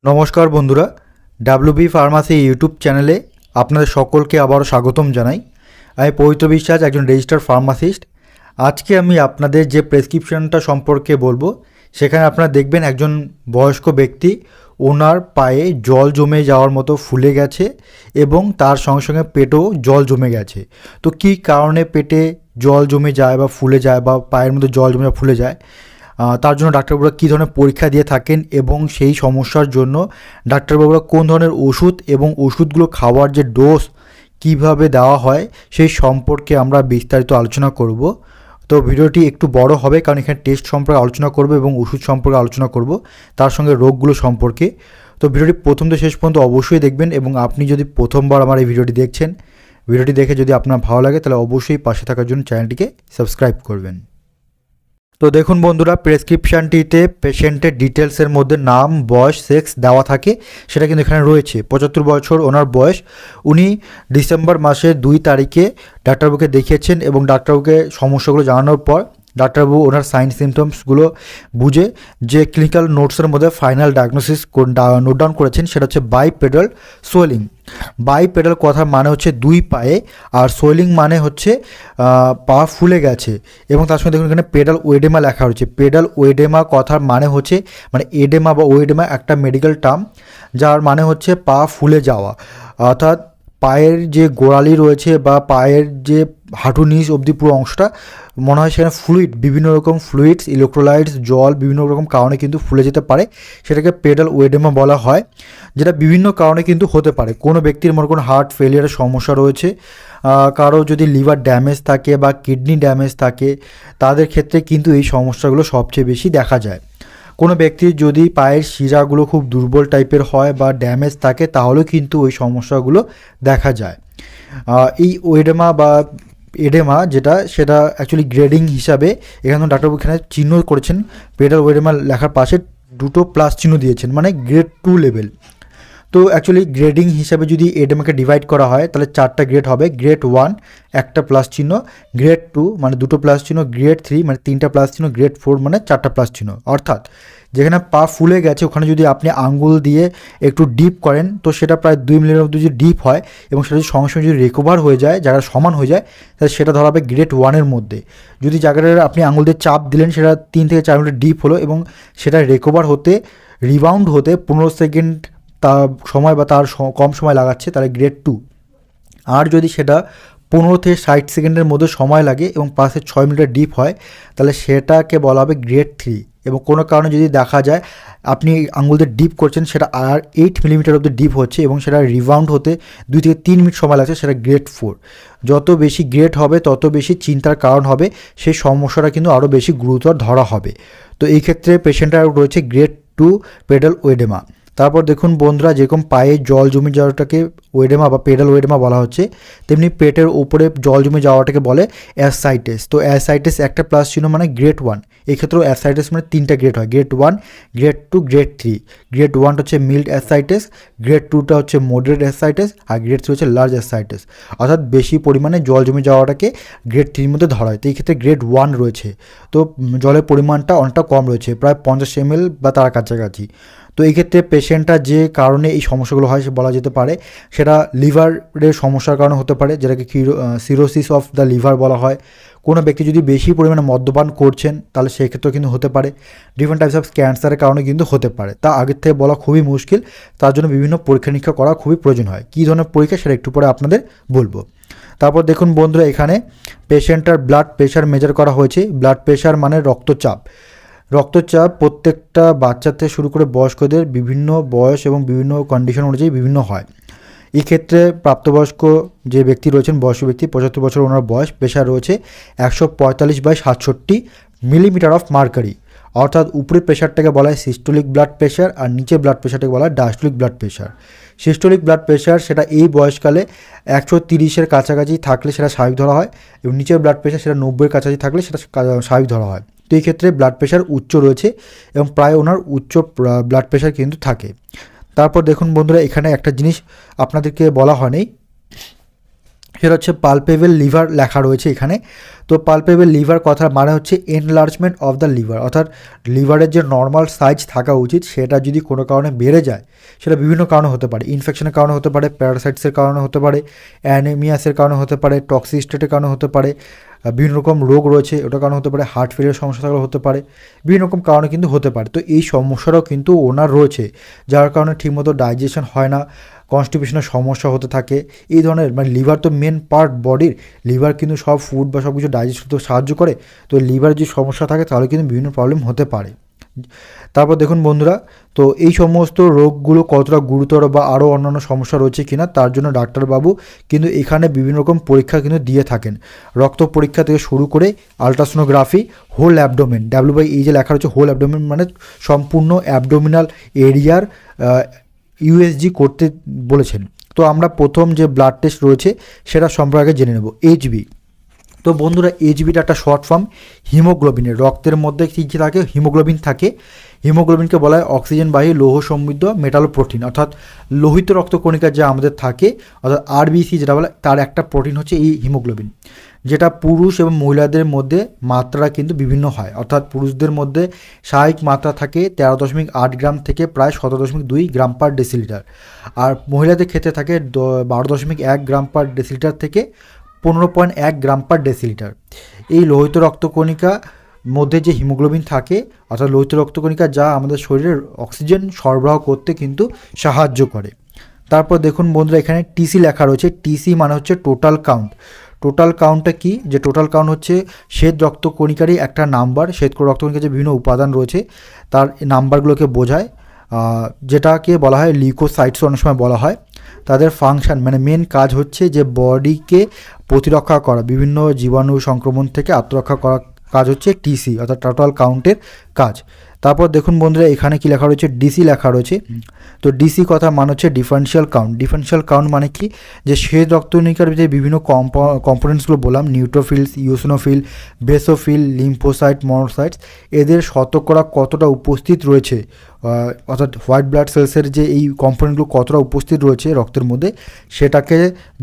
নমস্কার বন্ধুরা, WB pharmacy YouTube চ্যানেলে আপনাদের সকলকে আবারও স্বাগতম জানাই। আমি পবিত্র বিশ্বাস, একজন রেজিস্টার্ড ফার্মাসিস্ট। আজকে আমি আপনাদের যে প্রেসক্রিপশনটা সম্পর্কে বলবো, সেখানে আপনারা দেখবেন একজন বয়স্ক ব্যক্তি, ওনার পায়ে জল জমে যাওয়ার মতো ফুলে গেছে এবং তার সঙ্গে সঙ্গে পেটেও জল জমে গেছে। তো কী কারণে পেটে জল জমে যায় বা ফুলে যায় বা পায়ের মধ্যে জল জমে ফুলে যায়, তার জন্য ডাক্তারবাবুরা কী ধরনের পরীক্ষা দিয়ে থাকেন এবং সেই সমস্যার জন্য ডাক্তারবাবুরা কোন ধরনের ওষুধ এবং ওষুধগুলো খাওয়ার যে ডোজ কীভাবে দেওয়া হয় সেই সম্পর্কে আমরা বিস্তারিত আলোচনা করব। তো ভিডিওটি একটু বড় হবে, কারণ এখানে টেস্ট সম্পর্কে আলোচনা করব এবং ওষুধ সম্পর্কে আলোচনা করব, তার সঙ্গে রোগগুলো সম্পর্কে। তো ভিডিওটি প্রথম থেকে শেষ পর্যন্ত অবশ্যই দেখবেন, এবং আপনি যদি প্রথমবার আমার এই ভিডিওটি দেখছেন, ভিডিওটি দেখে যদি আপনার ভালো লাগে তাহলে অবশ্যই পাশে থাকার জন্য চ্যানেলটিকে সাবস্ক্রাইব করবেন। তো দেখুন বন্ধুরা, প্রেসক্রিপশানটিতে পেশেন্টের ডিটেলসের মধ্যে নাম, বয়স, সেক্স দেওয়া থাকে, সেটা কিন্তু এখানে রয়েছে। 75 বছর ওনার বয়স। উনি ডিসেম্বর মাসের 2 তারিখে ডাক্তারবাবুকে দেখিয়েছেন এবং ডাক্তারবাবুকে সমস্যাগুলো জানানোর পর ডাক্তারবাবু ওনার সাইন সিমটমসগুলো বুঝে যে ক্লিনিক্যাল নোটসের মধ্যে ফাইনাল ডায়াগনোসিস নোট ডাউন করেছেন, সেটা হচ্ছে বাইপেডাল সোয়েলিং। বাইপেডাল কথার মানে হচ্ছে দুই পায়ে, আর সোয়েলিং মানে হচ্ছে পা ফুলে গেছে। এবং তার সঙ্গে দেখুন এখানে পেডাল ওয়েডেমা লেখা রয়েছে। পেডাল ওয়েডেমা কথার মানে হচ্ছে, মানে এডেমা বা ওয়েডেমা একটা মেডিকেল টার্ম, যার মানে হচ্ছে পা ফুলে যাওয়া। অর্থাৎ পায়ের যে গোড়ালি রয়েছে বা পায়ের যে হাঁটু নিচ অবধি পুরো অংশটা মনে হয় সেখানে ফ্লুইড, বিভিন্ন রকম ফ্লুইডস, ইলেকট্রোলাইটস, জল বিভিন্ন রকম কারণে কিন্তু ফুলে যেতে পারে, সেটাকে পেডাল ওয়েডেমা বলা হয়। যেটা বিভিন্ন কারণে কিন্তু হতে পারে। কোনো ব্যক্তির মনে কোনো হার্ট ফেলিয়ারের সমস্যা রয়েছে, কারো যদি লিভার ড্যামেজ থাকে বা কিডনি ড্যামেজ থাকে, তাদের ক্ষেত্রে কিন্তু এই সমস্যাগুলো সবচেয়ে বেশি দেখা যায়। কোনো ব্যক্তির যদি পায়ের শিরাগুলো খুব দুর্বল টাইপের হয় বা ড্যামেজ থাকে, তাহলেও কিন্তু ওই সমস্যাগুলো দেখা যায়। এই ওয়েডেমা বা এডেমা সেটা অ্যাকচুয়ালি গ্রেডিং হিসাবে এখানে ডাক্তারবাবু এখানে চিহ্ন করেছেন, পেডাল ওয়েডেমা লেখার পাশে দুটো প্লাস চিহ্ন দিয়েছেন, মানে গ্রেড 2 লেভেল। তো অ্যাকচুয়ালি গ্রেডিং হিসাবে যদি এডেমাকে ডিভাইড করা হয় তাহলে 4টা গ্রেড হবে। গ্রেড 1 একটা প্লাস চিহ্ন, গ্রেড 2 মানে দুটো প্লাস চিহ্ন, গ্রেড 3 মানে 3টা প্লাস চিহ্ন, গ্রেড 4 মানে 4টা প্লাস চিহ্ন। অর্থাৎ যেখানে পা ফুলে গেছে ওখানে যদি আপনি আঙ্গুল দিয়ে একটু ডিপ করেন, তো সেটা প্রায় 2 মিলির মধ্যে যদি ডিপ হয় এবং সেটা যদি সঙ্গে সঙ্গে যদি রিকভার হয়ে যায়, জায়গা সমান হয়ে যায়, তাহলে সেটা ধরা হবে গ্রেড 1-এর মধ্যে। যদি জায়গাটা আপনি আঙ্গুল দিয়ে চাপ দিলেন, সেটা 3 থেকে 4 মিনিট ডিপ হলো এবং সেটা রিকভার হতে, রিবাউন্ড হতে 15 সেকেন্ড তার সময় বা তার কম সময় লাগাচ্ছে, তাহলে গ্রেড 2। আর যদি সেটা 15 থেকে 60 সেকেন্ডের মধ্যে সময় লাগে এবং পাশে 6 মিনিটের ডিপ হয়, তাহলে সেটাকে বলা হবে গ্রেড 3। এবং কোনো কারণে যদি দেখা যায় আপনি আঙুল দিয়ে ডিপ করছেন, সেটা আর 8 মিলিমিটার অব্দি ডিপ হচ্ছে এবং সেটা রিবাউন্ড হতে 2 থেকে 3 মিনিট সময় লাগছে, সেটা গ্রেড 4। যত বেশি গ্রেড হবে তত বেশি চিন্তার কারণ হবে, সেই সমস্যাটা কিন্তু আরও বেশি গুরুতর ধরা হবে। তো এই ক্ষেত্রে পেশেন্টরা রয়েছে গ্রেড 2 পেডাল ওয়েডেমা। তারপর দেখুন বন্ধুরা, যেরকম পায়ে জল জমে যাওয়াটাকে ওয়েডেমা বা পেডাল ওয়েডেমা বলা হচ্ছে, তেমনি পেটের উপরে জল জমে যাওয়াটাকে বলে অ্যাসাইটিস। তো অ্যাসাইটিস একটা প্লাস চিহ্ন মানে গ্রেড 1। এক্ষেত্রেও অ্যাসাইটিস মানে 3টা গ্রেড হয়, গ্রেড 1, গ্রেড 2, গ্রেড 3। গ্রেড 1টা হচ্ছে মিল্ড অ্যাসাইটিস, গ্রেড 2টা হচ্ছে মডারেট অ্যাসাইটিস, আর গ্রেড 3 হচ্ছে লার্জ অ্যাসাইটিস। অর্থাৎ বেশি পরিমাণে জল জমে যাওয়াটাকে গ্রেড 3-র মধ্যে ধরা হয়। তো এই ক্ষেত্রে গ্রেড 1 রয়েছে, তো জলের পরিমাণটা অনেকটা কম রয়েছে, প্রায় 50 ml বা তার কাছাকাছি। তো এই ক্ষেত্রে পেশেন্টটা যে কারণে এই সমস্যাগুলো হয় সে বলা যেতে পারে, সেটা লিভারের সমস্যার কারণে হতে পারে, যেটাকে সিরোসিস অফ দ্য লিভার বলা হয়। কোনো ব্যক্তি যদি বেশি পরিমাণে মদ্যপান করছেন, তাহলে সেক্ষেত্রেও কিন্তু হতে পারে। ডিফারেন্ট টাইপস অফ ক্যান্সারের কারণে কিন্তু হতে পারে, তা আগের থেকে বলা খুবই মুশকিল। তার জন্য বিভিন্ন পরীক্ষা নিরীক্ষা করা খুবই প্রয়োজন হয়। কী ধরনের পরীক্ষা সেটা একটু পরে আপনাদের বলবো। তারপর দেখুন বন্ধুরা, এখানে পেশেন্টের ব্লাড প্রেশার মেজার করা হয়েছে। ব্লাড প্রেশার মানে রক্তচাপ। রক্তচাপ প্রত্যেকটা বাচ্চা থেকে শুরু করে বয়স্কদের বিভিন্ন বয়স এবং বিভিন্ন কন্ডিশন অনুযায়ী বিভিন্ন হয়। এই ক্ষেত্রে প্রাপ্তবয়স্ক যে ব্যক্তি রয়েছেন, বয়স্ক ব্যক্তি 75 বছর ওনার বয়স, প্রেশার রয়েছে 145/67 মিলিমিটার অফ মার্কারি। অর্থাৎ উপরের প্রেশারটাকে বলা হয় সিস্টোলিক ব্লাড প্রেশার, আর নিচের ব্লাড প্রেশারটাকে বলা হয় diastolic blood pressure. Systolic blood pressure সেটা এই বয়সকালে 130-এর কাছাকাছি থাকলে সেটা স্বাভাবিক ধরা হয়, এবং নিচের ব্লাড প্রেশার সেটা 90-এর কাছাকাছি থাকলে সেটা স্বাভাবিক ধরা হয়। তো এই ক্ষেত্রে ব্লাড প্রেশার উচ্চ রয়েছে এবং প্রায় ওনার উচ্চ ব্লাড প্রেশার কিন্তু থাকে। তারপর দেখুন বন্ধুরা, এখানে একটা জিনিস আপনাদেরকে বলা হয়নি, সেটা হচ্ছে পালপেবল লিভার লেখা রয়েছে এখানে। তো পালপেবল লিভার কথা মানে হচ্ছে এনলার্জমেন্ট অফ দ্য লিভার, অর্থাৎ লিভারের যে নর্মাল সাইজ থাকা উচিত সেটা যদি কোনো কারণে বেড়ে যায়, সেটা বিভিন্ন কারণে হতে পারে, ইনফেকশনের কারণে হতে পারে, প্যারাসাইটসের কারণে হতে পারে, অ্যানিমিয়াসের কারণে হতে পারে, টক্সিস্টেটের কারণে হতে পারে, বিভিন্ন রকম রোগ রয়েছে ওটার কারণে হতে পারে, হার্ট ফেলিয়ার সমস্যা থাকলে হতে পারে, বিভিন্ন রকম কারণে কিন্তু হতে পারে। তো এই সমস্যাটাও কিন্তু ওনার রয়েছে, যার কারণে ঠিকমতো ডাইজেশন হয় না, কনস্টিপেশনের সমস্যা হতে থাকে। এই ধরনের মানে লিভার তো মেন পার্ট বডির, লিভার কিন্তু সব ফুড বা সব কিছু ডাইজেস্ট করতে সাহায্য করে। তো লিভার যদি সমস্যা থাকে তাহলে কিন্তু বিভিন্ন প্রবলেম হতে পারে। তারপর দেখুন বন্ধুরা, তো এই সমস্ত রোগগুলো কতটা গুরুতর বা আরও অন্যান্য সমস্যা রয়েছে কিনা তার জন্য ডাক্তারবাবু কিন্তু এখানে বিভিন্ন রকম পরীক্ষা কিন্তু দিয়ে থাকেন। রক্ত পরীক্ষা থেকে শুরু করে আলট্রাসোনোগ্রাফি, হোল অ্যাবডোমেন, WBE যে লেখা রয়েছে হোল অ্যাবডোমেন মানে সম্পূর্ণ অ্যাবডোমিনাল এরিয়ার USG করতে বলেছেন। তো আমরা প্রথম যে ব্লাড টেস্ট রয়েছে সেটা সম্পর্কে জেনে নেব, HB। তো বন্ধুরা HBটা একটা শর্ট ফর্ম হিমোগ্লোবিনের, রক্তের মধ্যে কী কী থাকে, হিমোগ্লোবিন থাকে। হিমোগ্লোবিনকে বলা হয় অক্সিজেনবাহী লৌহ সমৃদ্ধ মেটালোপ্রোটিন, অর্থাৎ লোহিত রক্তকণিকা যা আমাদের থাকে, অর্থাৎ RBC যেটা বলে তার একটা প্রোটিন হচ্ছে এই হিমোগ্লোবিন, যেটা পুরুষ এবং মহিলাদের মধ্যে মাত্রা কিন্তু বিভিন্ন হয়। অর্থাৎ পুরুষদের মধ্যে স্বাভাবিক মাত্রা থাকে 13.8 গ্রাম থেকে প্রায় 17.2 গ্রাম পার ডেসিলিটার, আর মহিলাদের ক্ষেত্রে থাকে 12.1 গ্রাম পার ডেসিলিটার থেকে 15.1 গ্রাম পার ডেসিলিটার। এই লোহিত রক্তকণিকা মধ্যে যে হিমোগ্লোবিন থাকে, অর্থাৎ লোহিত রক্তকণিকা যা আমাদের শরীরে অক্সিজেন সরবরাহ করতে কিন্তু সাহায্য করে। তারপর দেখুন বন্ধুরা এখানে TC লেখা রয়েছে। TC মানে হচ্ছে টোটাল কাউন্ট। টোটাল কাউন্টটা কি, যে টোটাল কাউন্ট হচ্ছে শ্বেত রক্তকণিকারই একটা নাম্বার। শ্বেত রক্তকণিকার যে বিভিন্ন উপাদান রয়েছে তার নাম্বারগুলোকে বোঝায়, যেটাকে বলা হয় লিউকোসাইটস অনেক সময় বলা হয়। তাদের ফাংশন মানে মেন কাজ হচ্ছে যে বডিকে প্রতিরক্ষা করা, বিভিন্ন জীবাণু সংক্রমণ থেকে আত্মরক্ষা করা কাজ হচ্ছে TC অর্থাৎ টোটাল কাউন্টের কাজ। তারপর দেখুন বন্ধুরা এখানে কি লেখা রয়েছে, DC লেখা রয়েছে। তো DC কথা মানে হচ্ছে ডিফারেন্সিয়াল কাউন্ট। ডিফারেন্সিয়াল কাউন্ট মানে কি, যে শ্বেত রক্তকণিকার যে বিভিন্ন কম্পোনেন্টসগুলো বললাম, নিউট্রোফিলস, ইওসিনোফিল, বেসোফিল, লিম্ফোসাইট, মনোসাইটস, এদের শতকরা কতটা উপস্থিত রয়েছে, অর্থাৎ হোয়াইট ব্লাড সেলসের যে এই কম্পোনেন্টগুলো কতটা উপস্থিত রয়েছে রক্তের মধ্যে, সেটাকে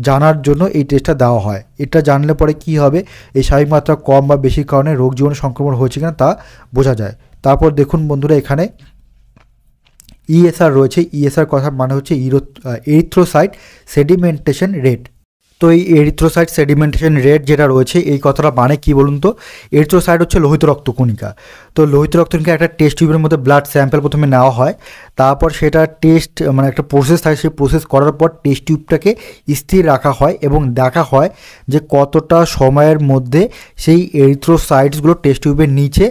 জানার জন্য এই টেস্টটা দেওয়া হয়। এটা জানলে পরে কি হবে, এই স্বাভাবিক মাত্রা কম বা বেশি কারণে রোগ জীবাণু সংক্রমণ হয়েছে কিনা তা বোঝা যায়। তারপর দেখুন বন্ধুরা এখানে ESR রয়েছে। ESR কথা মানে হচ্ছে এরিথ্রোসাইট সেডিমেন্টেশন রেট। তো এই এরিথ্রোসাইট সেডিমেন্টেশন রেট যেটা রয়েছে এই কথাটা মানে কি বলুন তো, এরিথ্রোসাইট হচ্ছে লোহিত রক্তকণিকা। তো লোহিত রক্তকণিকা একটা টেস্ট টিউবের মধ্যে ব্লাড স্যাম্পল প্রথমে নেওয়া হয়, তারপর সেটা টেস্ট মানে একটা প্রসেস থাকে, সেই প্রসেস করার পর টেস্ট টিউবটাকে স্থির রাখা হয় এবং দেখা হয় যে কতটা সময়ের মধ্যে সেই এরিথ্রোসাইটসগুলো টেস্ট টিউবের নিচে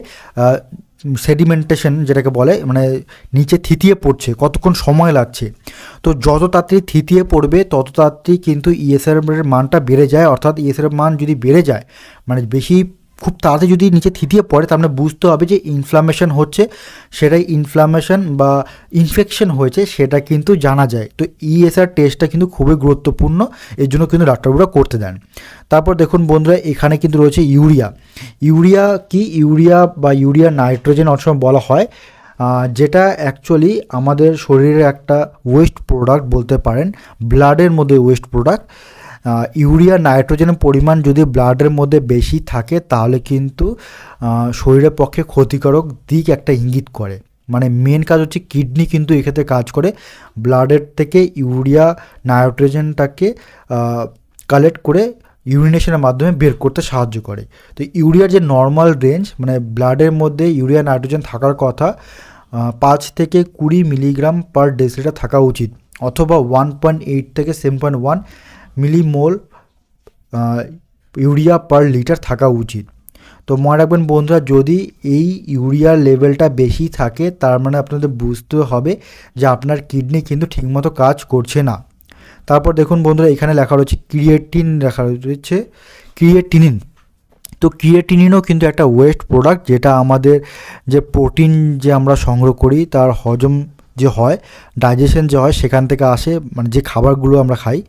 সেডিমেন্টেশন যেটাকে বলে মানে নিচে থিতিয়ে পড়ছে, কতক্ষণ সময় লাগছে। তো যত তাড়াতাড়ি থিতিয়ে পড়বে তত তাড়াতাড়ি কিন্তু ESR এর মানটা বেড়ে যায়। অর্থাৎ ESR এর মান যদি বেড়ে যায় মানে বেশি খুব তাড়াতাড়ি যদি নিচে থিতিয়ে পড়ে তার মানে বুঝতে হবে যে ইনফ্লামেশন হচ্ছে, সেটাই ইনফ্লামেশন বা ইনফেকশন হয়েছে সেটা কিন্তু জানা যায়। তো ESR টেস্টটা কিন্তু খুবই গুরুত্বপূর্ণ, এর জন্য কিন্তু ডাক্তারবাবুরা করতে দেন। তারপর দেখুন বন্ধুরা এখানে কিন্তু রয়েছে ইউরিয়া। ইউরিয়া কি, ইউরিয়া বা ইউরিয়া নাইট্রোজেন অনেক সময় বলা হয়, যেটা অ্যাকচুয়ালি আমাদের শরীরের একটা ওয়েস্ট প্রোডাক্ট বলতে পারেন, ব্লাডের মধ্যে ওয়েস্ট প্রোডাক্ট। ইউরিয়া নাইট্রোজেনের পরিমাণ যদি ব্লাডের মধ্যে বেশি থাকে তাহলে কিন্তু শরীরের পক্ষে ক্ষতিকারক দিক একটা ইঙ্গিত করে। মানে মেন কাজ হচ্ছে কিডনি কিন্তু এক্ষেত্রে কাজ করে, ব্লাডের থেকে ইউরিয়া নাইট্রোজেনটাকে কালেক্ট করে ইউরিনেশনের মাধ্যমে বের করতে সাহায্য করে। তো ইউরিয়ার যে নর্মাল রেঞ্জ মানে ব্লাডের মধ্যে ইউরিয়া নাইট্রোজেন থাকার কথা 5 থেকে 20 মিলিগ্রাম পার ডেসিলিটার থাকা উচিত, অথবা 1.8 থেকে 7.1 মিলিমোল ইউরিয়া পার লিটার থাকা উচিত। তো মনে রাখবেন বন্ধুরা, যদি এই ইউরিয়ার লেভেলটা বেশি থাকে তার মানে আপনাদের বুঝতে হবে যে আপনার কিডনি কিন্তু ঠিকমতো কাজ করছে না। তারপর দেখুন বন্ধুরা এখানে লেখা রয়েছে ক্রিয়েটিন, লেখা রয়েছে ক্রিয়েটিনিন। তো ক্রিয়েটিনিনও কিন্তু একটা ওয়েস্ট প্রোডাক্ট, যেটা আমাদের যে প্রোটিন যে আমরা সংগ্রহ করি তার হজম যে হয়, ডাইজেশন যে হয় সেখান থেকে আসে, মানে যে খাবারগুলো আমরা খাই।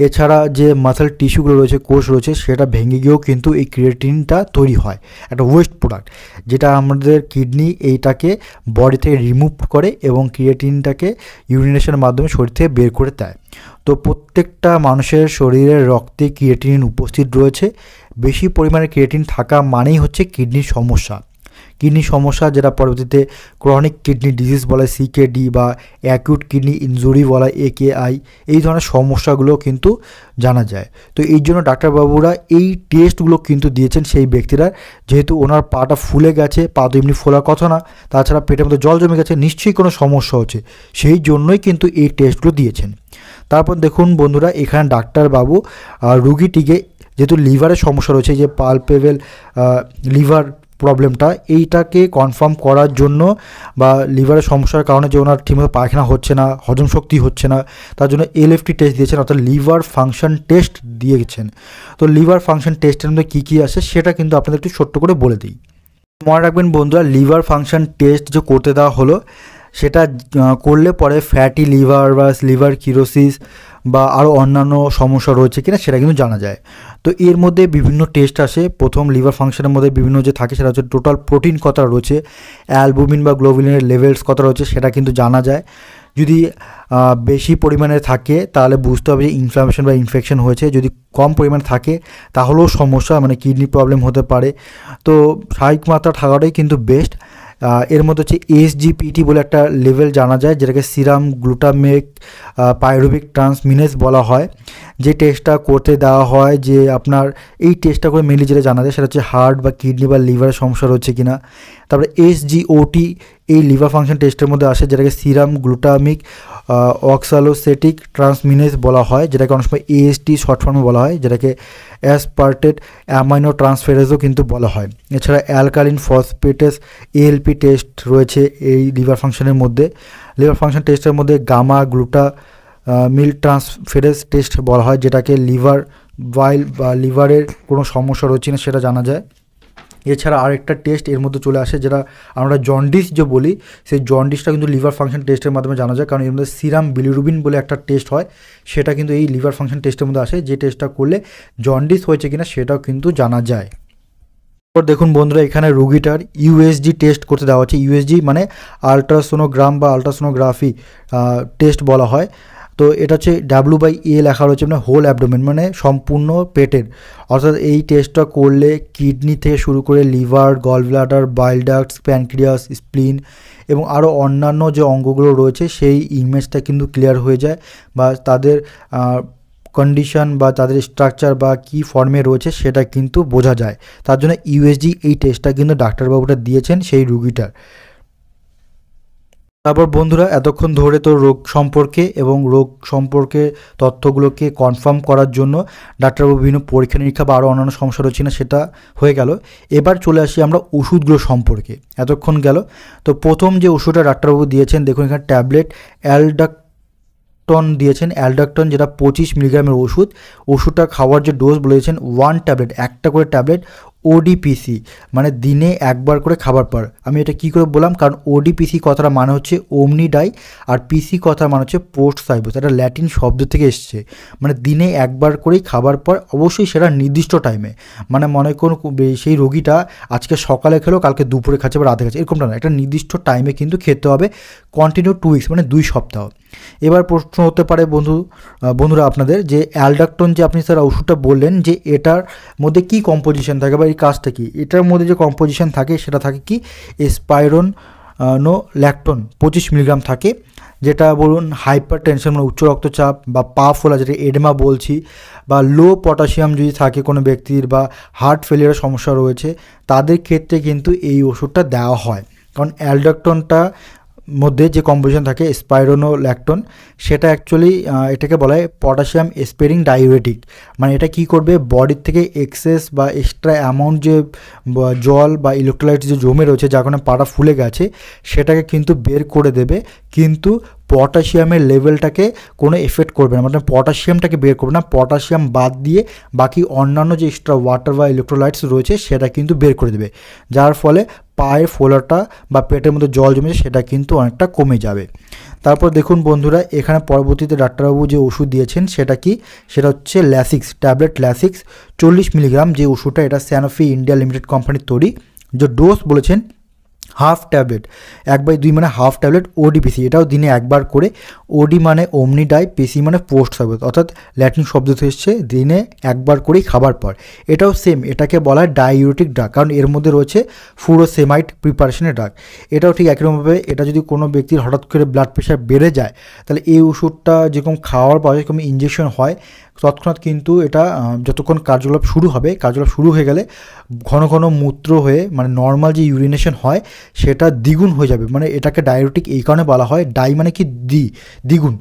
এছাড়া যে মাসেল টিস্যুগুলো রয়েছে, কোষ রয়েছে, সেটা ভেঙে গিয়েও কিন্তু এই ক্রিয়েটিনটা তৈরি হয়, একটা ওয়েস্ট প্রোডাক্ট, যেটা আমাদের কিডনি এইটাকে বডি থেকে রিমুভ করে এবং ক্রিয়েটিনটাকে ইউরিনেশনের মাধ্যমে শরীর থেকে বের করে দেয়। তো প্রত্যেকটা মানুষের শরীরের রক্তে ক্রিয়েটিনিন উপস্থিত রয়েছে। বেশি পরিমাণে ক্রিয়েটিন থাকা মানেই হচ্ছে কিডনির সমস্যা। কিডনি সমস্যা যেটা পরবর্তীতে ক্রনিক কিডনি ডিজিজ বলা হয় CKD বা অ্যাকিউট কিডনি ইনজুরি বলা হয় AKI, এই ধরনের সমস্যাগুলো কিন্তু জানা যায়। তো এই জন্য ডাক্তারবাবুরা এই টেস্টগুলো কিন্তু দিয়েছেন সেই ব্যক্তিরা, যেহেতু ওনার পাটা ফুলে গেছে, পা তো এমনি ফোলার কথা না, তাছাড়া পেটের মধ্যে জল জমে গেছে, নিশ্চয়ই কোনো সমস্যা হচ্ছে, সেই জন্যই কিন্তু এই টেস্টগুলো দিয়েছেন। তারপর দেখুন বন্ধুরা, এখানে ডাক্তারবাবু রুগীটিকে যেহেতু লিভারের সমস্যা রয়েছে, যে পালপেবল লিভার প্রবলেমটা, এইটাকে কনফার্ম করার জন্য বা লিভারের সমস্যার কারণে যে ওনার ঠিকমতো পায়খানা হচ্ছে না, হজম শক্তি হচ্ছে না, তার জন্য LFT টেস্ট দিয়েছেন, অর্থাৎ লিভার ফাংশন টেস্ট দিয়েছেন। তো লিভার ফাংশন টেস্টের মধ্যে কী কী আসে সেটা কিন্তু আপনাদের একটু ছোট্ট করে বলে দিই। মনে রাখবেন বন্ধুরা, লিভার ফাংশন টেস্ট যে করতে দেওয়া হলো, সেটা করলে পরে ফ্যাটি লিভার বা লিভার কিরোসিস বা আরও অন্যান্য সমস্যা রয়েছে কিনা সেটা কিন্তু জানা যায়। তো এর মধ্যে বিভিন্ন টেস্ট আসে। প্রথম লিভার ফাংশনের মধ্যে বিভিন্ন যে থাকে সেটা হচ্ছে টোটাল প্রোটিন কতটা রয়েছে, অ্যালবুমিন বা গ্লোবুলিনের লেভেলস কতটা রয়েছে সেটা কিন্তু জানা যায়। যদি বেশি পরিমাণে থাকে তাহলে বুঝতে হবে যে ইনফ্লামেশন বা ইনফেকশন হয়েছে, যদি কম পরিমাণে থাকে তাহলেও সমস্যা, মানে কিডনি প্রবলেম হতে পারে। তো স্বাভাবিক মাত্রা থাকাটাই কিন্তু বেস্ট। এর মধ্যে হচ্ছে SGPT বলে একটা লেভেল জানা যায়, যেটাকে সিরাম গ্লুটামেট পাইরুভিক ট্রান্সমিনেস বলা হয়। যে টেস্টটা করতে দেওয়া হয়, যে আপনার এই টেস্টটা করে মেনলি যেটা জানা যায় সেটা হচ্ছে হার্ট বা কিডনি বা লিভারের সমস্যা রয়েছে কিনা। তারপরে SGOT এই লিভার ফাংশন টেস্টের মধ্যে আসে, যেটাকে সিরাম গ্লুটামিক অক্সালোসেটিক ট্রান্সমিনেস বলা হয়, যেটাকে অনেক সময় AST শর্ট ফর্মে বলা হয়, যেটাকে অ্যাসপার্টেট অ্যামাইনো ট্রান্সফেরেজও কিন্তু বলা হয়। এছাড়া অ্যালকালিন ফসফেটেস ALP টেস্ট রয়েছে এই লিভার ফাংশনের মধ্যে। লিভার ফাংশন টেস্টের মধ্যে গামা গ্লুটা মিল ট্রান্সফেরেজ টেস্ট বলা হয়, যেটাকে লিভার বাইল বা লিভারের কোনো সমস্যা রয়েছে না সেটা জানা যায়। এছাড়া আরেকটা টেস্ট এর মধ্যে চলে আসে, যেটা আমরা জন্ডিস যে বলি, সেই জন্ডিসটা কিন্তু লিভার ফাংশন টেস্টের মাধ্যমে জানা যায়, কারণ এর মধ্যে সিরাম বিলিরুবিন বলে একটা টেস্ট হয়, সেটা কিন্তু এই লিভার ফাংশন টেস্টের মধ্যে আসে। যে টেস্টটা করলে জন্ডিস হয়েছে কিনা সেটাও কিন্তু জানা যায়। এরপর দেখুন বন্ধুরা, এখানে রুগীটার USG টেস্ট করতে দেওয়া হচ্ছে। USG মানে আলট্রাসোনোগ্রাম বা আলট্রাসোনোগ্রাফি টেস্ট বলা হয়। তো এটা হচ্ছে WA লেখা রয়েছে, মানে হোল অ্যাবডোমেন, মানে সম্পূর্ণ পেটের। অর্থাৎ এই টেস্টটা করলে কিডনি থেকে শুরু করে লিভার, গল ব্লাডার, বাইল ডাক্টস, প্যানক্রিয়াস, স্প্লিন এবং আরও অন্যান্য যে অঙ্গগুলো রয়েছে সেই ইমেজটা কিন্তু ক্লিয়ার হয়ে যায়, বা তাদের কন্ডিশন বা তাদের স্ট্রাকচার বা কী ফর্মে রয়েছে সেটা কিন্তু বোঝা যায়। তার জন্য USG এই টেস্টটা কিন্তু ডাক্তারবাবুটা দিয়েছেন সেই রুগীটার। তারপর বন্ধুরা, এতক্ষণ ধরে তো রোগ সম্পর্কে তথ্যগুলোকে কনফার্ম করার জন্য ডাক্তারবাবু বিভিন্ন পরীক্ষা নিরীক্ষা বা আরও অন্যান্য সমস্যা রয়েছে না সেটা হয়ে গেল। এবার চলে আসি আমরা ওষুধগুলো সম্পর্কে। এতক্ষণ গেল। তো প্রথম যে ওষুধটা ডাক্তারবাবু দিয়েছেন, দেখুন এখানে ট্যাবলেট অ্যালডাকটন দিয়েছেন। অ্যালডাকটন যেটা 25 মিলিগ্রামের ওষুধটা খাওয়ার যে ডোজ বলেছেন 1 ট্যাবলেট, একটা করে ট্যাবলেট ODPC, মানে দিনে একবার করে খাবার পর। আমি এটা কী করে বললাম, কারণ ODPC কথাটা মানে হচ্ছে ওমনি ডাই, আর PC কথা মানে হচ্ছে পোস্ট সাইবোস, এটা ল্যাটিন শব্দ থেকে এসছে, মানে দিনে একবার করেই খাবার পর, অবশ্যই সেটা নির্দিষ্ট টাইমে। মানে মনে করুন সেই রোগীটা আজকে সকালে খেলো, কালকে দুপুরে খাচ্ছে বা রাতে খাচ্ছে, এরকমটা না, একটা নির্দিষ্ট টাইমে কিন্তু খেতে হবে, কন্টিনিউ 2 উইকস, মানে 2 সপ্তাহ। এবার প্রশ্ন হতে পারে বন্ধুরা আপনাদের, যে অ্যালডাকটন যে আপনি স্যার ওষুধটা বললেন, যে এটার মধ্যে কি কম্পোজিশন থাকে বা এই কাজটা কি, এটার মধ্যে যে কম্পোজিশন থাকে সেটা থাকে কি স্পাইরোনোল্যাকটোন 25 মিলিগ্রাম থাকে, যেটা বলুন হাইপার টেনশন মানে উচ্চ রক্তচাপ বা পা ফোলা, যেটা এডেমা বলছি, বা লো পটাশিয়াম যদি থাকে কোনো ব্যক্তির, বা হার্ট ফেলিয়ারের সমস্যা রয়েছে, তাদের ক্ষেত্রে কিন্তু এই ওষুধটা দেওয়া হয়। কারণ অ্যালডাকটনটা মধ্যে যে কম্পোজিশন থাকে স্পাইরোনোল্যাকটোন, সেটা অ্যাকচুয়ালি এটাকে বলা হয় পটাশিয়াম স্পেরিং ডাইউরেটিক। মানে এটা কি করবে, বডির থেকে এক্সেস বা এক্সট্রা অ্যামাউন্ট যে জল বা ইলেকট্রোলাইট যে জমে রয়েছে, যার কারণে পাটা ফুলে গেছে, সেটাকে কিন্তু বের করে দেবে, কিন্তু পটাশিয়ামের লেভেলটাকে কোনো এফেক্ট করবে না, মানে পটাশিয়ামটাকে বের করবে না, পটাশিয়াম বাদ দিয়ে বাকি অন্যান্য যে এক্সট্রা ওয়াটার বা ইলেকট্রোলাইটস রয়েছে সেটা কিন্তু বের করে দেবে, যার ফলে পায়ের ফোলাটা বা পেটের মধ্যে জল জমেছে সেটা কিন্তু অনেকটা কমে যাবে। তারপর দেখুন বন্ধুরা, এখানে পরবর্তীতে ডাক্তারবাবু যে ওষুধ দিয়েছেন সেটা কি, সেটা হচ্ছে ল্যাসিক্স, ট্যাবলেট ল্যাসিক্স 40 মিলিগ্রাম। যে ওষুধটা এটা স্যানোফি ইন্ডিয়া লিমিটেড কোম্পানির তৈরি। যে ডোজ বলেছেন হাফ ট্যাবলেট, 1/2 মানে হাফ ট্যাবলেট ওডিপিসি, এটাও দিনে একবার করে। ওডি মানে ওমনি ডাই, পিসি মানে পোস্ট সার্ভিস, অর্থাৎ ল্যাটিন শব্দ থেকে এসছে দিনে একবার করেই খাবার পর। এটাও সেম, এটাকে বলা হয় ডাইউরেটিক ড্রাগ, কারণ এর মধ্যে রয়েছে ফুরোসেমাইড প্রিপারেশনের ড্রাগ। এটাও ঠিক একইরকমভাবে, এটা যদি কোনো ব্যক্তির হঠাৎ করে ব্লাড প্রেশার বেড়ে যায় তাহলে এই ওষুধটা যেরকম খাওয়ার পর যেরকম ইঞ্জেকশন হয় তৎক্ষণাৎ কিন্তু এটা যতক্ষণ কার্যকলাপ শুরু হয়ে গেলে ঘন ঘন মূত্র হয়ে মানে নর্মাল যে ইউরিনেশন হয় সেটা দ্বিগুণ হয়ে যাবে। মানে এটাকে ডায়ুরেটিক এই কারণে বলা হয়, ডাই মানে কি দ্বিগুণ,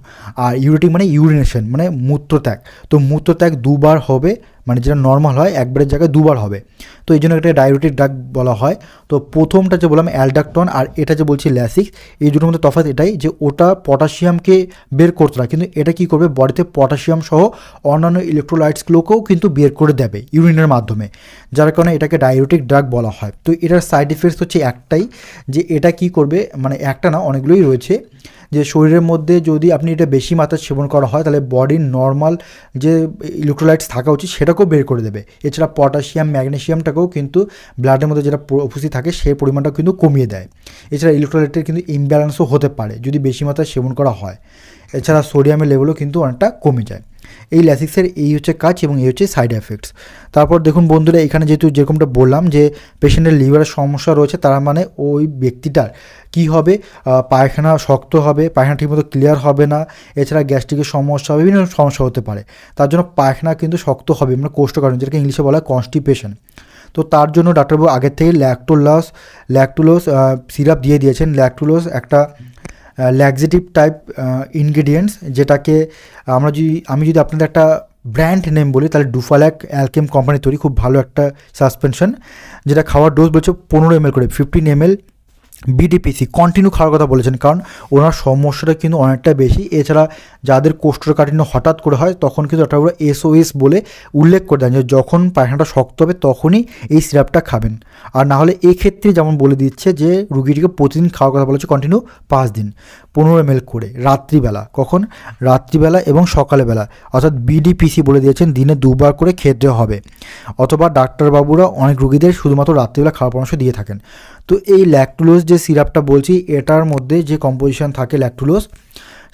আর ইউরেটিক মানে ইউরিনেশন মানে মূত্রত্যাগ। তো মূত্রত্যাগ দুবার হবে, মানে যেটা নর্মাল হয় একবারের জায়গায় দুবার হবে, তো এই জন্য এটা ডায়ুরেটিক ড্রাগ বলা হয়। তো প্রথমটা যে বললাম অ্যালডাকটন, আর এটা যে বলছি ল্যাসিক্স, এই দুটোর মধ্যে তফাৎ এটাই যে ওটা পটাশিয়ামকে বের করতে না, কিন্তু এটা কি করবে বডিতে পটাশিয়াম সহ অন্যান্য ইলেকট্রোলাইটসগুলোকেও কিন্তু বের করে দেবে ইউরিনের মাধ্যমে, যার কারণে এটাকে ডায়ুরেটিক ড্রাগ বলা হয়। তো এটার সাইড ইফেক্টস হচ্ছে একটাই, যে এটা কি করবে, মানে একটা না অনেকগুলোই রয়েছে, যে শরীরের মধ্যে যদি আপনি এটা বেশি মাত্রায় সেবন করা হয় তাহলে বডির নর্মাল যে ইলেকট্রোলাইটস থাকা উচিত সেটাকেও বের করে দেবে। এছাড়া পটাশিয়াম ম্যাগনেশিয়ামটাকেও কিন্তু ব্লাডের মধ্যে যেটা উপস্থিত থাকে সেই পরিমাণটাও কিন্তু কমিয়ে দেয়। এছাড়া ইলেকট্রোলাইটের কিন্তু ইমব্যালেন্সও হতে পারে যদি বেশি মাত্রায় সেবন করা হয়। এছাড়া সোডিয়ামের লেভেলও কিন্তু অনেকটা কমে যায়। এই ল্যাসিক্সের এই হচ্ছে কাজ এবং এই হচ্ছে সাইড এফেক্টস। তারপর দেখুন বন্ধুরা, এখানে যেরকমটা বললাম যে পেশেন্টের লিভারের সমস্যা রয়েছে, তার মানে ওই ব্যক্তিটার কি হবে, পায়খানা শক্ত হবে, পায়খানা ঠিকমতো ক্লিয়ার হবে না, এছাড়া গ্যাস্ট্রিকের সমস্যা হবে, বিভিন্ন সমস্যা হতে পারে। তার জন্য পায়খানা কিন্তু শক্ত হবে, মানে কোষ্ঠকাঠিন্য, যেটাকে ইংলিশে বলা হয় কনস্টিপেশন। তো তার জন্য ডাক্তারবাবু আগের থেকে ল্যাকটুলোজ সিরাপ দিয়ে দিয়েছেন। ল্যাকটুলোজ একটা ল্যাক্সেটিভ টাইপ ইনগ্রেডিয়েন্টস, যেটাকে আমি যদি আপনাদের একটা ব্র্যান্ড নেম বলি তাহলে ডুফাল্যাক অ্যালকেম কোম্পানি তৈরি, খুব ভালো একটা সাসপেনশন, যেটা খাওয়ার ডোজ বলছে 15 ml করে, 15 ml বিডিপিসি কন্টিনিউ খাওয়ার কথা বলেছেন, কারণ ওনার সমস্যাটা কিন্তু অনেকটা বেশি। এছাড়া যাদের কোষ্ঠকাঠিন্য হঠাৎ করে হয় তখন কিন্তু একটা ওরা SOS বলে উল্লেখ করে দেন যে যখন পায়খানাটা শক্ত হবে তখনই এই সিরাপটা খাবেন, আর না হলে এক্ষেত্রে যেমন বলে দিচ্ছে যে রুগীটিকে প্রতিদিন খাওয়ার কথা বলেছে কন্টিনিউ 5 দিন 15 ml করে, রাত্রিবেলা, কখন রাত্রিবেলা এবং সকালবেলা, অর্থাৎ বিডিপিসি বলে দিয়েছেন দিনে 2 বার করে খেতে হবে। অথবা ডাক্তারবাবুরা অনেক রুগীদের শুধুমাত্র রাত্রিবেলা খাওয়ার পরামর্শ দিয়ে থাকেন। তো এই ল্যাকটুলোজ যে সিরাপটা বলছি এটার মধ্যে যে কম্পোজিশন থাকে ল্যাকটুলোজ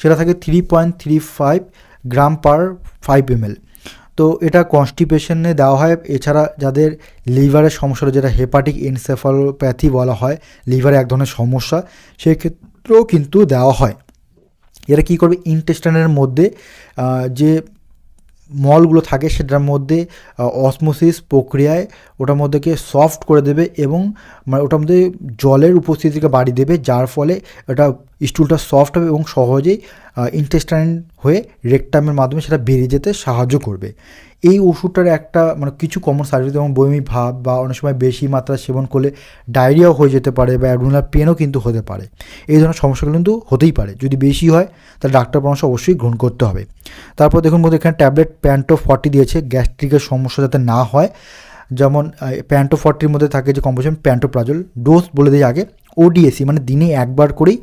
সেটা থাকে 3.35 গ্রাম পার 5 ml। তো এটা কনস্টিপেশনে দেওয়া হয়। এছাড়া যাদের লিভারের সমস্যা, যেটা হেপাটিক এনসেফালোপ্যাথি বলা হয়, লিভারে এক ধরনের সমস্যা, সেক্ষেত্রেও কিন্তু দেওয়া হয়। এরা কী করবে, ইন্টেস্টাইনের মধ্যে যে মলগুলো থাকে সেটার মধ্যে অসমোসিস প্রক্রিয়ায় ওটার মধ্যেকে সফট করে দেবে এবং ওটার মধ্যে জলের উপস্থিতিকে বাড়িয়ে দেবে, যার ফলে এটা স্টুলটা সফট হবে এবং সহজেই ইন্টেস্টাইন হয়ে রেকটামের মাধ্যমে সেটা বেরিয়ে যেতে সাহায্য করবে। এই ওষুধটার একটা কিছু কমন সাইড ইফেক্ট, যেমন বমি ভাব বা অনেক সময় বেশি মাত্রা সেবন করলে ডায়রিয়াও হয়ে যেতে পারে বা অ্যাবডোমিনাল পেনও কিন্তু হতে পারে। এই ধরনের সমস্যাগুলো কিন্তু হতেই পারে, যদি বেশি হয় তাহলে ডাক্তার পরামর্শ অবশ্যই গ্রহণ করতে হবে। তারপর দেখুন বলতে এখানে ট্যাবলেট প্যান্টো 40 দিয়েছে গ্যাস্ট্রিকের সমস্যা যাতে না হয়, যেমন প্যান্টো 40-র মধ্যে থাকে যে কম্পোজিশন প্যান্টোপ্রাজল। ডোজ বলে দিই আগে, ODAC মানে দিনে একবার করেই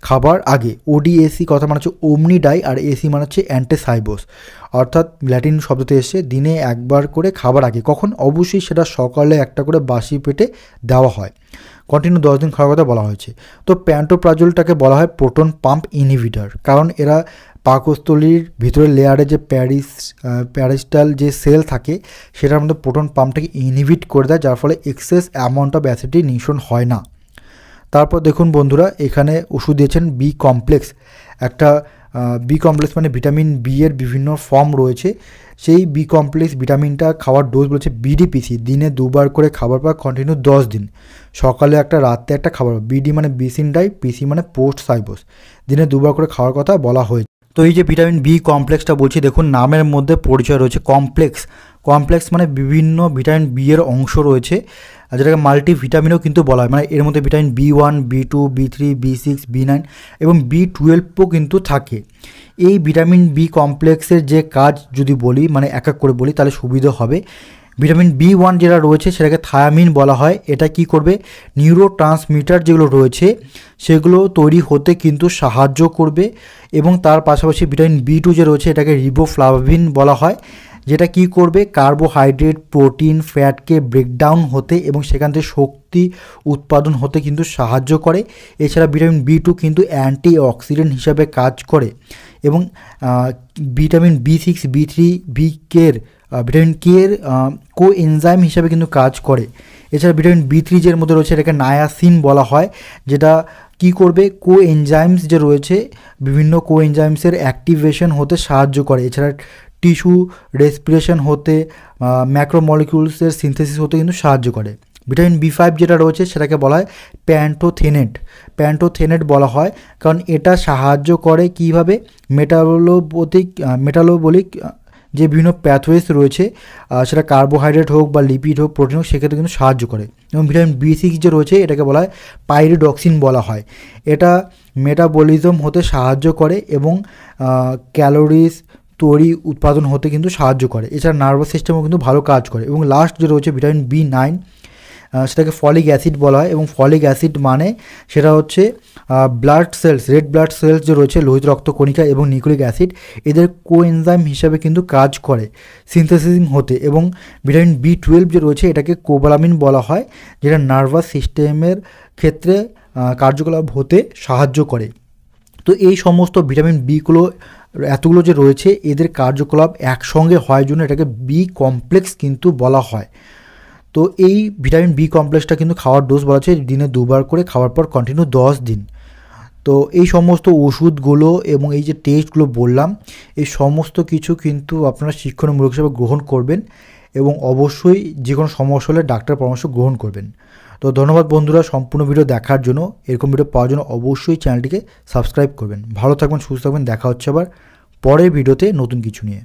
খাবার আগে। ODAC কথা মানে হচ্ছে ওমনি ডাই, আর AC মানে হচ্ছে অ্যান্টিসাইবোস, অর্থাৎ ল্যাটিন শব্দতে এসে দিনে একবার করে খাবার আগে। কখন, অবশ্যই সেটা সকালে একটা করে বাসি পেটে দেওয়া হয়, কন্টিনিউ 10 দিন খাওয়ার কথা বলা হয়েছে। তো প্যান্টোপ্রাজলটাকে বলা হয় প্রোটন পাম্প ইনহিবিটর, কারণ এরা পাকস্থলীর ভিতরের লেয়ারে যে প্যারিস্টাল যে সেল থাকে সেটার মধ্যে প্রোটন পাম্পটাকে ইনহিবিট করে দেয়, যার ফলে এক্সেস অ্যামাউন্ট অফ অ্যাসিডি নিঃসরণ হয় না। তারপর দেখুন বন্ধুরা, এখানে ওষুধ দিয়েছেন বি কমপ্লেক্স। একটা বি কমপ্লেক্স মানে ভিটামিন বি এর বিভিন্ন ফর্ম রয়েছে, সেই বি কমপ্লেক্স ভিটামিনটা খাওয়ার ডোজ বলেছে বিডিপিসি, দিনে 2 বার করে খাবার পর কন্টিনিউ 10 দিন, সকালে একটা রাতে একটা খাবার। বিডি মানে বিসিন ডাই, পিসি মানে পোস্ট সাইবোস, দিনে 2 বার করে খাওয়ার কথা বলা হয়েছে। তো এই যে ভিটামিন বি কমপ্লেক্সটা বলছি, দেখুন নামের মধ্যে পরিচয় রয়েছে কমপ্লেক্স মানে বিভিন্ন ভিটামিন বি এর অংশ রয়েছে, যেটাকে মাল্টি ভিটামিনও কিন্তু বলা হয়। মানে এর মধ্যে vitamin B1, B2, B3, B6, B9 এবং B12ও কিন্তু থাকে। এই ভিটামিন বি কমপ্লেক্সের যে কাজ যদি বলি, মানে এক এক করে বলি তাহলে সুবিধা হবে। ভিটামিন B1 যেটা রয়েছে সেটাকে থায়ামিন বলা হয়। এটা কি করবে, নিউরো ট্রান্সমিটার যেগুলো রয়েছে সেগুলো তৈরি হতে কিন্তু সাহায্য করবে। এবং তার পাশাপাশি ভিটামিন B2 যে রয়েছে এটাকে রিবোফ্লাভিন বলা হয়, যেটা কি করবে, কার্বোহাইড্রেট, প্রোটিন, ফ্যাটকে ব্রেকডাউন হতে এবং সেখান থেকে শক্তি উৎপাদন হতে কিন্তু সাহায্য করে। এছাড়া ভিটামিন B2 কিন্তু অ্যান্টি অক্সিডেন্ট হিসাবে কাজ করে এবং vitamin B6, B3, vitamin K এর কো এনজাইম হিসাবে কিন্তু কাজ করে। এছাড়া ভিটামিন B3 যের মধ্যে রয়েছে এটাকে নায়াসিন বলা হয়, যেটা কি করবে, কো এনজাইমস যে রয়েছে বিভিন্ন কো এনজাইমসের অ্যাক্টিভেশন হতে সাহায্য করে। এছাড়া টিস্যু রেসপিরেশন হতে, ম্যাক্রোমলিকিউলসের সিনথেসিস হতে কিন্তু সাহায্য করে। ভিটামিন B5 যেটা রয়েছে সেটাকে বলা হয় প্যান্টোথেনেট বলা হয়, কারণ এটা সাহায্য করে কীভাবে, মেটাবলিক যে বিভিন্ন প্যাথওয়েজ রয়েছে সেটা কার্বোহাইড্রেট হোক বা লিপিড হোক, প্রোটিন হোক, সেক্ষেত্রে কিন্তু সাহায্য করে। এবং ভিটামিন B6 যে রয়েছে এটাকে বলা হয় পাইরিডক্সিন বলা হয়, এটা মেটাবলিজম হতে সাহায্য করে এবং ক্যালোরিজ তৈরি উৎপাদন হতে কিন্তু সাহায্য করে। এছাড়া নার্ভাস সিস্টেমও কিন্তু ভালো কাজ করে। এবং লাস্ট যে রয়েছে ভিটামিন B9, সেটাকে ফলিক অ্যাসিড বলা হয় এবং ফলিক অ্যাসিড মানে সেটা হচ্ছে blood cells, red blood cells যে রয়েছে, লোহিত রক্তকণিকা এবং নিউক্লিক অ্যাসিড, এদের কোএনজাইম হিসাবে কিন্তু কাজ করে সিনথেসিং হতে। এবং ভিটামিন B12 যে রয়েছে এটাকে কোবালামিন বলা হয়, যেটা নার্ভাস সিস্টেমের ক্ষেত্রে কার্যকলাপ হতে সাহায্য করে। তো এই সমস্ত ভিটামিন বিগুলো এতগুলো যে রয়েছে এদের কার্যকলাপ একসঙ্গে হয় জন্য এটাকে বি কমপ্লেক্স কিন্তু বলা হয়। তো এই ভিটামিন বি কমপ্লেক্সটা কিন্তু খাওয়ার ডোজ বলা আছে দিনে 2 বার করে, খাওয়ার পর কন্টিনিউ 10 দিন। তো এই সমস্ত ওষুধগুলো এবং এই যে টেস্টগুলো বললাম, এই সমস্ত কিছু কিন্তু আপনারা শিক্ষণমূলক হিসেবে গ্রহণ করবেন এবং অবশ্যই যে কোনো সমস্যা হলে ডাক্তার পরামর্শ গ্রহণ করবেন। তো ধন্যবাদ বন্ধুরা সম্পূর্ণ ভিডিও দেখার জন্য। এরকম ভিডিও পাওয়ার জন্য অবশ্যই চ্যানেলটিকে সাবস্ক্রাইব করবেন। ভালো থাকবেন, সুস্থ থাকবেন, দেখা হচ্ছে আবার পরের ভিডিওতে নতুন কিছু নিয়ে।